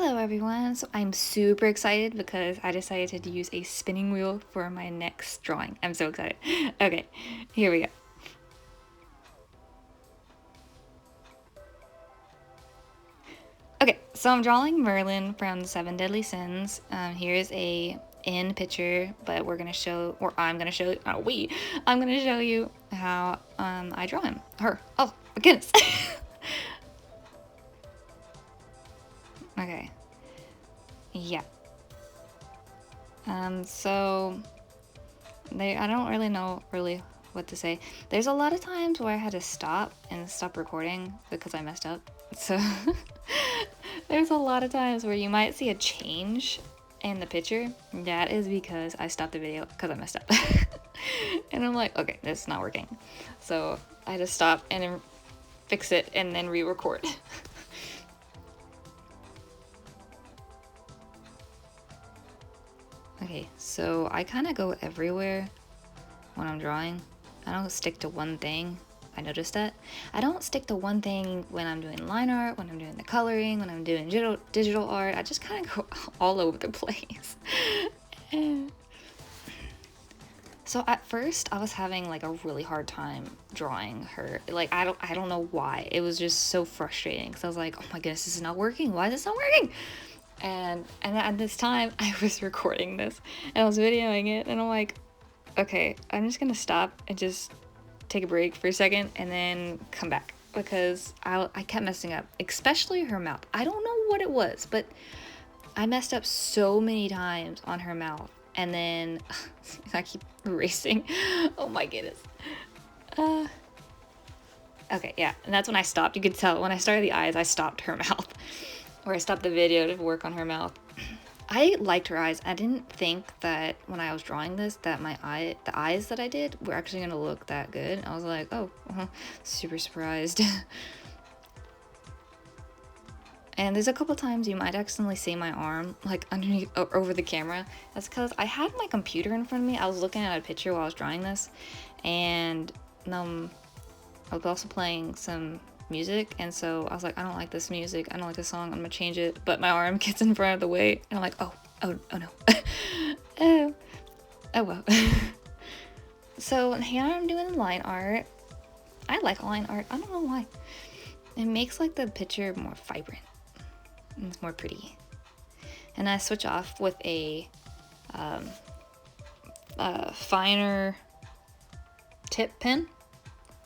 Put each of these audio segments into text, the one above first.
Hello everyone, so I'm super excited because I decided to use a spinning wheel for my next drawing. I'm so excited. Okay, here we go. Okay, so I'm drawing Merlin from the Seven Deadly Sins. Here's a end picture, but we're gonna show, or I'm gonna show, I'm gonna show you how I draw him. Her. Oh my goodness. Okay. Yeah. So I don't really know what to say. There's a lot of times where I had to stop recording because I messed up. So there's a lot of times where you might see a change in the picture. That is because I stopped the video because I messed up. And I'm like, okay, this is not working. So I had to stop and then fix it and then re-record. Okay, so I kind of go everywhere when I'm drawing. I don't stick to one thing. I noticed that. I don't stick to one thing when I'm doing line art, when I'm doing the coloring, when I'm doing digital art. I just kind of go all over the place. So at first I was having like a really hard time drawing her. Like I don't know why. It was just so frustrating because I was like, oh my goodness, this is not working. Why is this not working? And at this time I was recording this and I was videoing it and I'm like, okay, I'm just gonna stop and just take a break for a second and then come back because I kept messing up, especially her mouth. I don't know what it was, but I messed up so many times on her mouth and then I keep erasing. Oh my goodness. Okay, yeah, and that's when I stopped. You could tell when I started the eyes, I stopped her mouth, or I stopped the video to work on her mouth. I liked her eyes. I didn't think that when I was drawing this that the eyes that I did were actually gonna look that good. I was like, oh, super surprised. And there's a couple times you might accidentally see my arm like underneath over the camera. That's because I had my computer in front of me. I was looking at a picture while I was drawing this, and I was also playing some music, and so I was like, I don't like this music, I don't like this song, I'm gonna change it, but my arm gets in front of the way and I'm like, oh no. oh well. So here I'm doing line art. I like line art, I don't know why. It makes like the picture more vibrant and it's more pretty. And I switch off with a finer tip pen,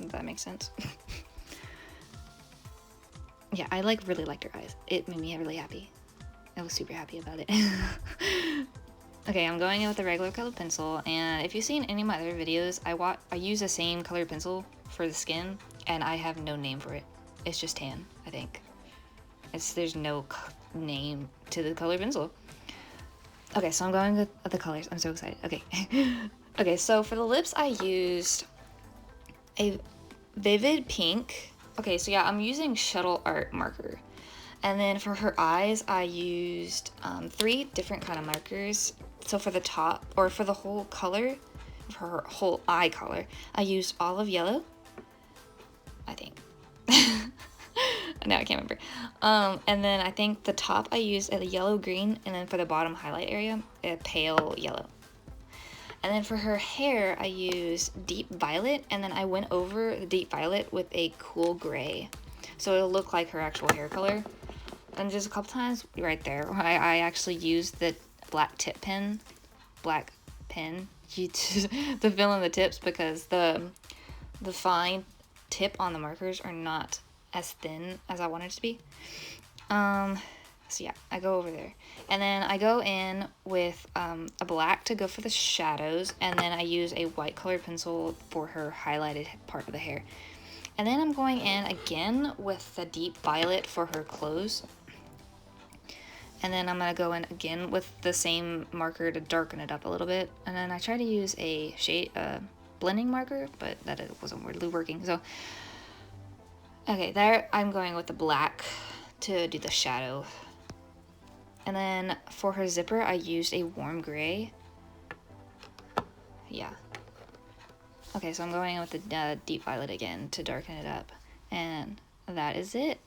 if that makes sense. Yeah, I really liked her eyes. It made me really happy. I was super happy about it. Okay, I'm going in with a regular colored pencil, and if you've seen any of my other videos, I use the same colored pencil for the skin, and I have no name for it. It's just tan, I think. There's no name to the colored pencil. Okay, so I'm going with the colors. I'm so excited. Okay. Okay, so for the lips, I used a vivid pink. Okay, so yeah, I'm using shuttle art marker. And then for her eyes, I used 3 different kind of markers. So for the top, or for the whole color, for her whole eye color, I used olive yellow, I think. Now I can't remember. And then I think the top I used a yellow green, and then for the bottom highlight area, a pale yellow. And then for her hair, I used deep violet, and then I went over the deep violet with a cool gray. So it'll look like her actual hair color. And just a couple times right there, I actually used the black pen to fill in the tips because the fine tip on the markers are not as thin as I wanted it to be. So yeah, I go over there. And then I go in with a black to go for the shadows, and then I use a white colored pencil for her highlighted part of the hair. And then I'm going in again with the deep violet for her clothes. And then I'm going to go in again with the same marker to darken it up a little bit. And then I try to use a blending marker, but it wasn't really working. So, okay, there I'm going with the black to do the shadow. And then for her zipper, I used a warm gray. Yeah. Okay, so I'm going in with the deep violet again to darken it up. And that is it.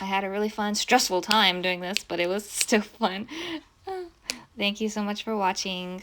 I had a really fun, stressful time doing this, but it was still fun. Thank you so much for watching.